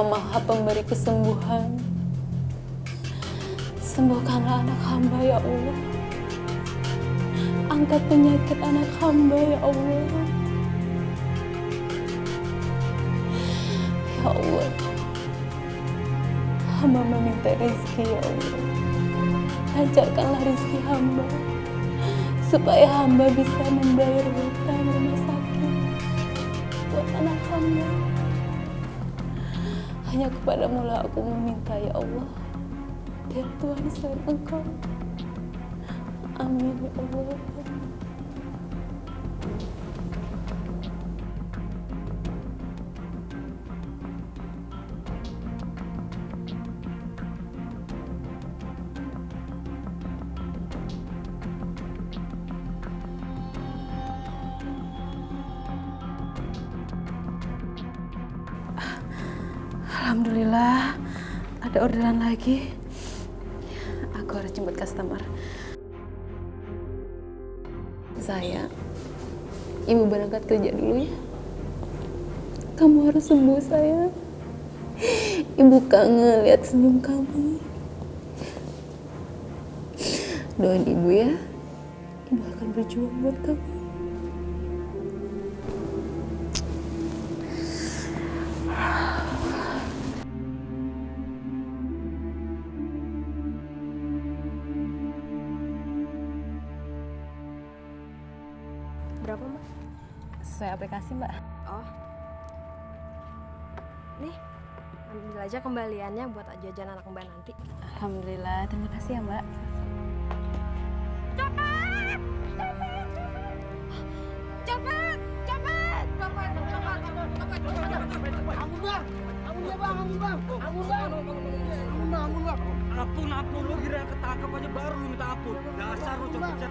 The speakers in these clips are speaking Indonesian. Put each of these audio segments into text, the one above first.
Engkau Maha Pemberi kesembuhan. Sembuhkanlah anak hamba ya Allah. Angkat penyakit anak hamba ya Allah. Ya Allah, hamba meminta rezeki ya Allah. Lancarkanlah rezeki hamba, supaya hamba bisa membayar hutang rumah sakit buat anak hamba. Hanya kepadamu lah aku meminta ya Allah. Dan Tuhan selain Engkau. Amin ya Allah. Alhamdulillah, ada orderan lagi. Aku harus jemput customer. Saya, Ibu berangkat kerja dulu ya. Kamu harus sembuh sayang. Ibu kangen lihat senyum kamu. Doain Ibu ya. Ibu akan berjuang buat kamu. Berapa, Mbak? Sesuai aplikasi, Mbak. Oh. Nih, ambil aja kembaliannya buat jajan anak Mbak nanti. Alhamdulillah, terima kasih ya, Mbak. Ampun, lu kira ketangkap aja baru lu minta ampun. Dasar lu copet.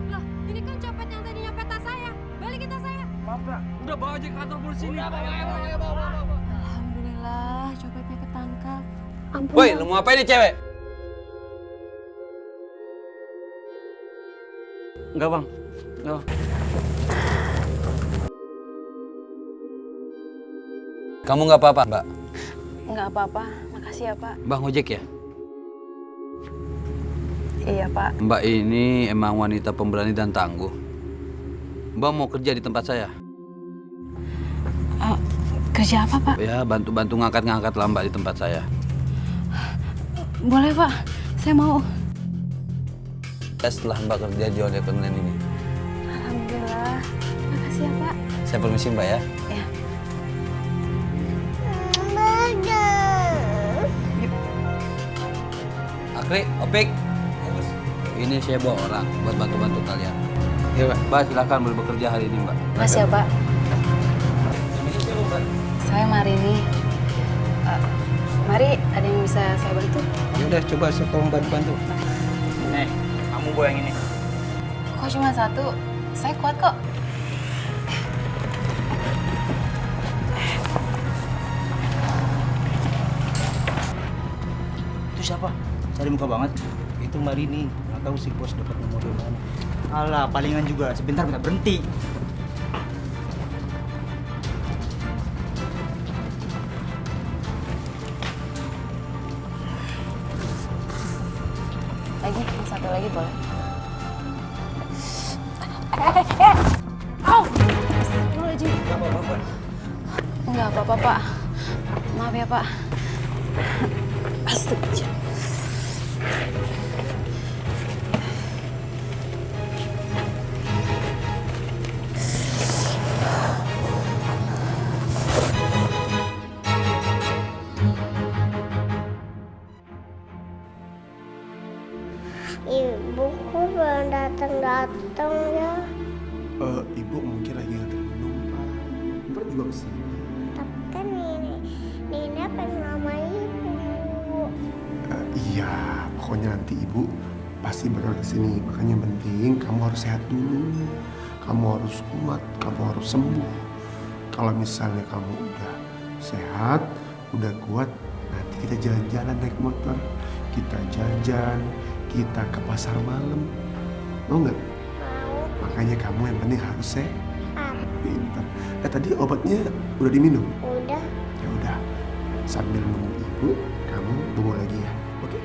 Loh, ini kan copet yang tadi nyopet tas saya. Balikin tas saya. Maaf, Mbak. Udah bawa aja ke kantor polisi nih. Alhamdulillah, copetnya ketangkap. Ampun. Woi, lu mau ngapain nih cewek? Enggak, Bang. Enggak. Kamu nggak apa-apa, Mbak? Nggak apa-apa, makasih ya Pak. Mbak ngojek ya? Iya Pak. Mbak ini emang wanita pemberani dan tangguh. Mbak mau kerja di tempat saya? Kerja apa Pak? Ya, bantu-bantu ngangkat-ngangkat lah Mbak di tempat saya. Boleh Pak, saya mau. Ya, setelah Mbak kerja di ojek online ini. Alhamdulillah, makasih ya Pak. Saya permisi Mbak ya. Ya. Akri, Opik. Ini saya bawa orang buat bantu-bantu kalian. Iya Mbak. Mbak silakan boleh bekerja hari ini Mbak. Makasih ya Pak. Saya Marini. Mari, ada yang bisa saya bantu? Ya udah, coba saya tolong bantu. Nih, kamu bawa yang ini. Kok cuma satu? Saya kuat kok. Itu siapa? Cari muka banget. Itu Marini. Nggak tahu si bos dapat nomor dari mana. Alah, palingan juga. Sebentar minta berhenti. Lagi, satu lagi boleh. Enggak apa-apa Pak. Maaf ya Pak. Astaga. Ibuku belum datang ya. Ibu mungkin lagi nganter penumpang. Ntar juga kesini. Tapi kan Nenek pengen sama ibu. Iya, pokoknya nanti ibu pasti bakal kesini. Makanya yang penting kamu harus sehat dulu. Kamu harus kuat, kamu harus sembuh. Kalau misalnya kamu udah sehat, udah kuat, nanti kita jalan-jalan naik motor. Kita jajan, kita ke pasar malam. Mau nggak? Mau. Makanya kamu yang penting harus sehat. Ah, Pintar. Tadi obatnya udah diminum? udah. Sambil nunggu ibu, kamu bobo lagi ya. Oke?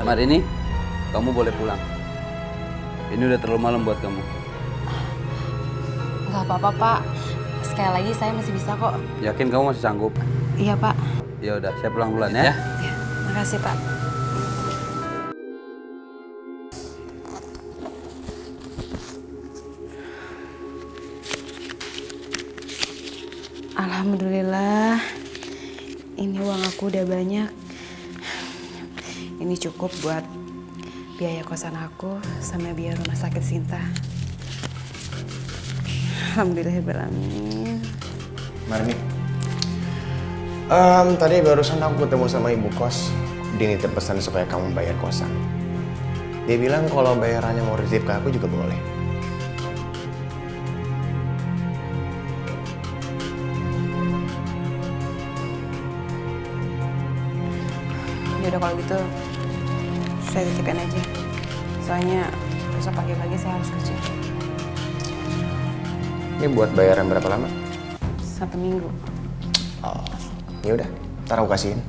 Marini, kamu boleh pulang. Ini udah terlalu malam buat kamu. Nggak apa-apa, Pak. Sekali lagi saya masih bisa kok. Yakin kamu masih sanggup? Iya, Pak. Ya udah, saya pulang duluan ya. Makasih, Pak. Alhamdulillah, ini uang aku udah banyak. Ini cukup buat biaya kosan aku sama biaya rumah sakit Sinta. Alhamdulillahirrahmanirrahim. Marini, tadi barusan aku ketemu sama ibu kos. Dia nitip pesan supaya kamu bayar kosan. Dia bilang kalau bayarannya mau resip ke aku juga boleh. Yaudah kalau gitu, saya titipin aja. Soalnya besok pagi-pagi saya harus kerja. Ini buat bayaran berapa lama? 1 minggu. Oh, ya udah, ntar aku kasihin.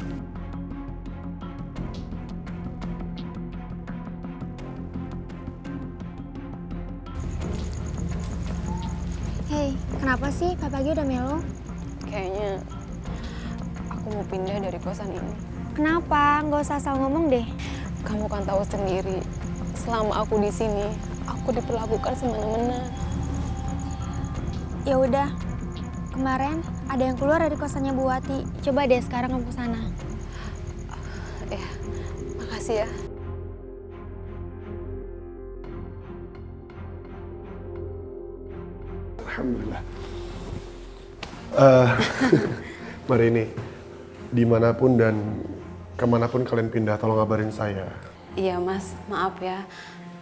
Hei, kenapa sih pagi udah melo? Kayaknya aku mau pindah dari kosan ini. Kenapa? Nggak usah asal ngomong deh. Kamu kan tahu sendiri, selama aku di sini, aku diperlakukan semena-mena. Ya udah, kemarin ada yang keluar dari kosannya Bu Wati. Coba deh sekarang kamu ke sana. Ya, makasih ya. Alhamdulillah. Marini, dimanapun dan kemanapun kalian pindah, tolong kabarin saya. Iya Mas, maaf ya.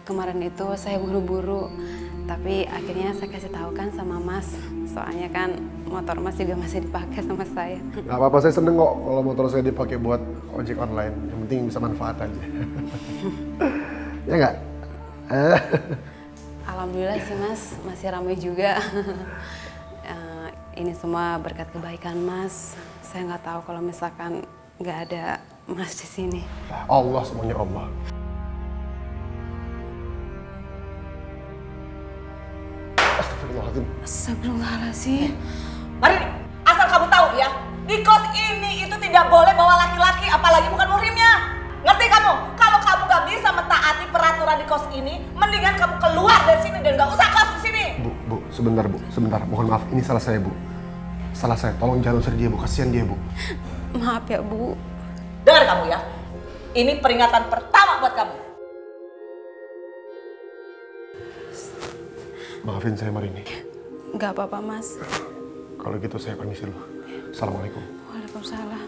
Kemarin itu saya buru-buru, tapi akhirnya saya kasih tahu kan sama Mas. Soalnya kan motor Mas juga masih dipakai sama saya. Gak apa-apa, saya seneng kok kalau motor saya dipakai buat ojek online. Yang penting bisa manfaat aja. Ya nggak? Alhamdulillah sih Mas, masih ramai juga. Ini semua berkat kebaikan Mas. Saya nggak tahu kalau misalkan nggak ada Mas di sini. Allah, semuanya Allah. Astagfirullahaladzim. Astagfirullahaladzim. Marini, asal kamu tahu ya, di kos ini itu tidak boleh bawa laki-laki, apalagi bukan muhrimnya. Ngerti kamu? Kalau kamu nggak bisa mentaati peraturan di kos ini, mendingan kamu keluar dari sini dan nggak usah kos di sini. Bu, sebentar Bu, sebentar. Mohon maaf, ini salah saya Bu. Salah saya, tolong jangan usir dia Bu, kasihan dia Bu. Maaf ya Bu. Dengar kamu ya, ini peringatan pertama buat kamu. Maafin saya Marini. Nggak apa-apa Mas. Kalau gitu saya permisi dulu. Assalamualaikum. Waalaikumsalam.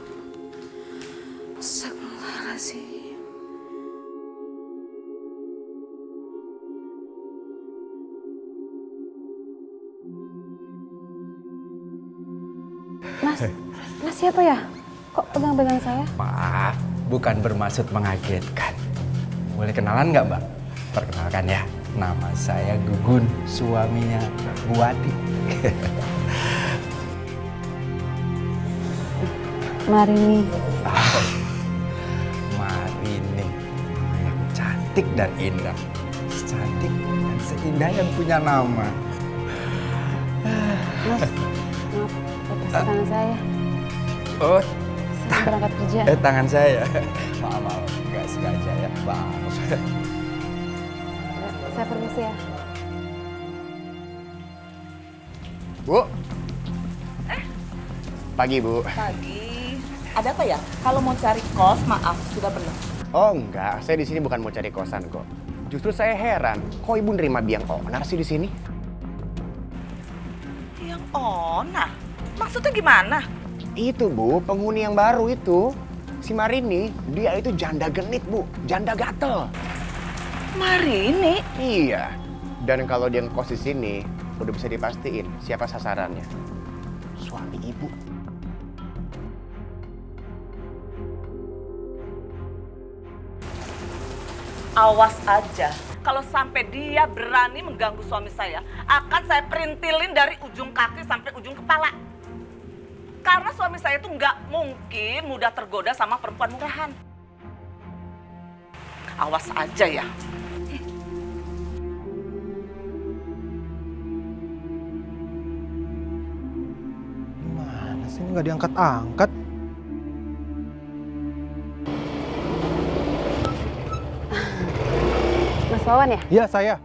Astagfirullahaladzim. Mas siapa ya? Kok pegang-pegang saya? Maaf, bukan bermaksud mengagetkan. Boleh kenalan nggak Mbak? Perkenalkan ya, nama saya Gugun, suaminya Bu Wati. Marini. Marini, yang cantik dan indah. Cantik dan seindah yang punya nama. Mas, maaf, lepas tangan saya. Oh, Saya berangkat kerja. tangan saya. Maaf, nggak sengaja ya, maaf. Saya permisi ya. Bu. Pagi Bu. Pagi. Ada apa ya? Kalau mau cari kos, maaf, sudah penuh. Oh enggak, saya di sini bukan mau cari kosan kok. Justru saya heran, kok Ibu nerima biang onar sih di sini? Yang ona? Maksudnya gimana? Itu Bu, penghuni yang baru itu. Si Marini, dia itu janda genit Bu, janda gatel. Marini? Iya. Dan kalau dia ngekos di sini, udah bisa dipastiin siapa sasarannya. Suami Ibu. Awas aja, kalau sampai dia berani mengganggu suami saya, akan saya perintilin dari ujung kaki sampai ujung kepala. Karena suami saya itu nggak mungkin mudah tergoda sama perempuan murahan. Awas aja ya. Gimana sih, nggak diangkat-angkat? Mas Wawan ya? Iya, saya.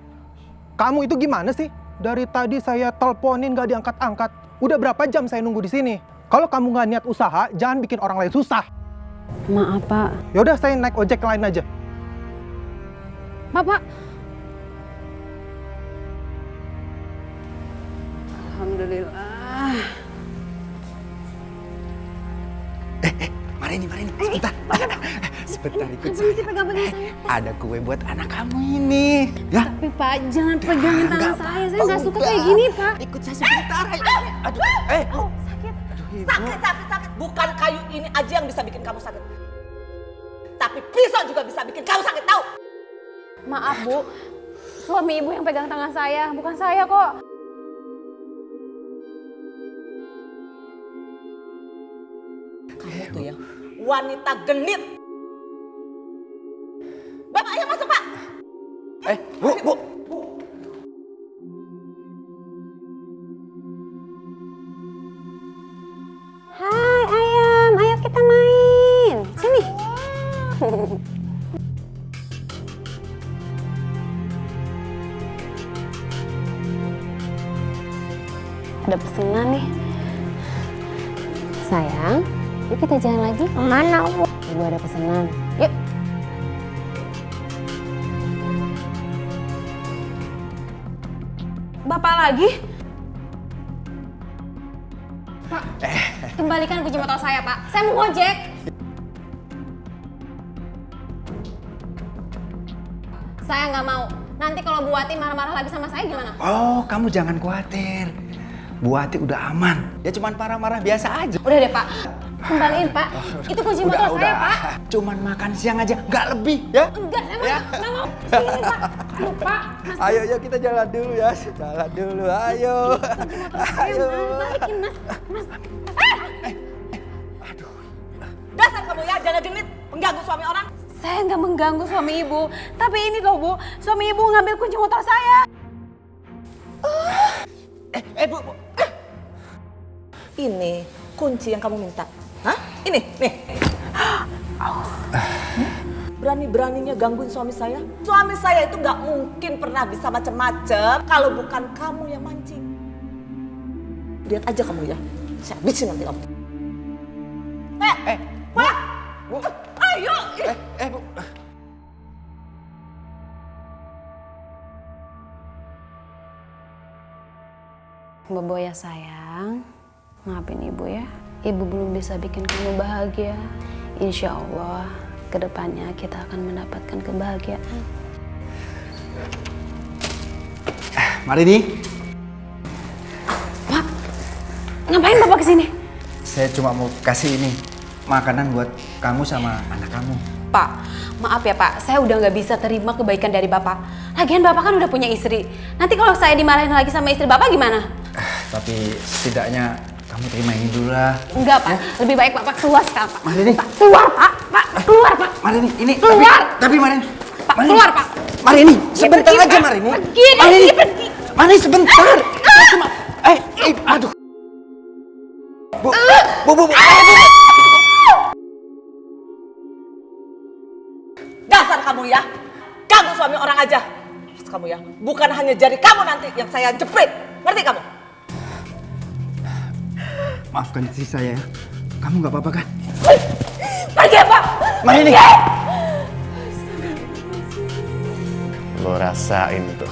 Kamu itu gimana sih? Dari tadi saya teleponin nggak diangkat-angkat. Udah berapa jam saya nunggu di sini? Kalau kamu nggak niat usaha, jangan bikin orang lain susah. Maaf, Pak. Yaudah, saya naik ojek lain aja. Pak. Alhamdulillah. Marini, sebentar. Sebentar ikut Apa sih pegang-pegang saya? Ada kue buat anak kamu ini. Ya? Tapi Pak, jangan pegangin tangan saya nggak suka kayak gini, Pak. Ikut saya sebentar. Aduh, Sakit. Sakit. Bukan kayu ini aja yang bisa bikin kamu sakit. Tapi pisau juga bisa bikin kamu sakit, tahu? Maaf, Bu. Suami Ibu yang pegang tangan saya, bukan saya kok. Kamu tuh ya, wanita genit. Bapak, ayo masuk, Pak. Bu. Hai ayam, ayo kita main. Sini. Ada pesanan nih. Sayang, yuk kita jalan lagi. Mana, Bu? Ibu ada pesanan. Yuk. Bapak lagi? Pak, kembalikan kunci motor saya, Pak. Saya mau ngojek. Saya nggak mau. Nanti kalau Bu Wati marah-marah lagi sama saya gimana? Oh, kamu jangan khawatir. Bu Wati udah aman. Ya cuman marah-marah biasa aja. Udah deh, Pak. Kembaliin, Pak. Itu kunci motor saya, Pak. Cuman makan siang aja, nggak lebih ya. Enggak, saya nggak mau. Sini, Pak. Aduh, Pak. Mas, Ayo, kita jalan dulu ya. Jalan dulu, ayo. Ayo. balikin, Mas. Dasar kamu ya, jangan genit, mengganggu suami orang. Saya nggak mengganggu suami Ibu. Tapi ini loh, Bu. Suami Ibu ngambil kunci motor saya. Bu. Ini kunci yang kamu minta. Hah? Ini, nih. Berani-beraninya gangguin suami saya? Suami saya itu nggak mungkin pernah bisa macam-macam kalau bukan kamu yang mancing. Lihat aja kamu ya, saya habisin nanti kamu. Bu. Ayo! Bu. Bobo ya sayang, maafin Ibu ya. Ibu belum bisa bikin kamu bahagia. Insya Allah, kedepannya kita akan mendapatkan kebahagiaan. Marini. Pak, ngapain Bapak kesini? Saya cuma mau kasih ini makanan buat kamu sama anak kamu. Pak, maaf ya Pak, saya udah nggak bisa terima kebaikan dari Bapak. Lagian Bapak kan udah punya istri. Nanti kalau saya dimarahin lagi sama istri Bapak gimana? Tapi setidaknya kamu terima ini dulu lah. Enggak Pak, lebih baik Bapak keluar sekarang Pak. Marini. Pak, keluar Pak, keluar Pak. Marini, ini Keluar. Tapi Marini. Pak, Marini. keluar Pak. Marini, sebentar pergi, aja Pak. Marini. Pergi, Marini. pergi. Marini sebentar. Saya cuma aduh. Bu. Dasar kamu ya, ganggu suami orang aja. Terus kamu ya, bukan hanya jari kamu nanti yang saya jepit. Ngerti kamu? Maafkan istri saya. Kamu nggak apa-apa kan? Pergi Pak! Marini. Lo rasain tuh.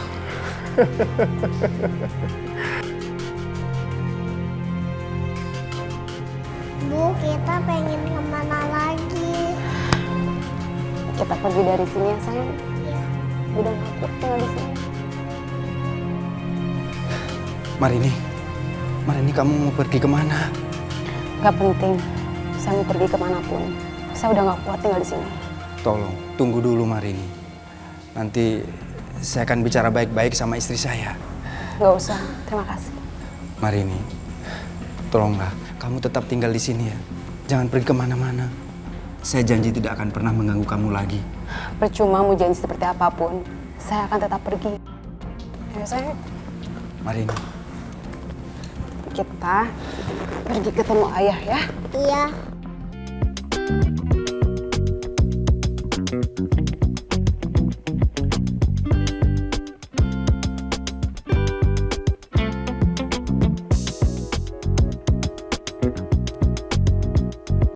Bu, kita pengen kemana lagi? Kita pergi dari sini ya sayang. Ya. Udah nggak kuat tinggal di sini. Marini, kamu mau pergi kemana? Gak penting, saya mau pergi kemanapun. Saya udah nggak kuat tinggal di sini. Tolong, tunggu dulu Marini. Nanti saya akan bicara baik-baik sama istri saya. Nggak usah, terima kasih. Marini, tolonglah kamu tetap tinggal di sini ya. Jangan pergi kemana-mana. Saya janji tidak akan pernah mengganggu kamu lagi. Percuma mau janji seperti apapun, saya akan tetap pergi. Ayo sayang, Marini. kita pergi ketemu ayah ya. Iya.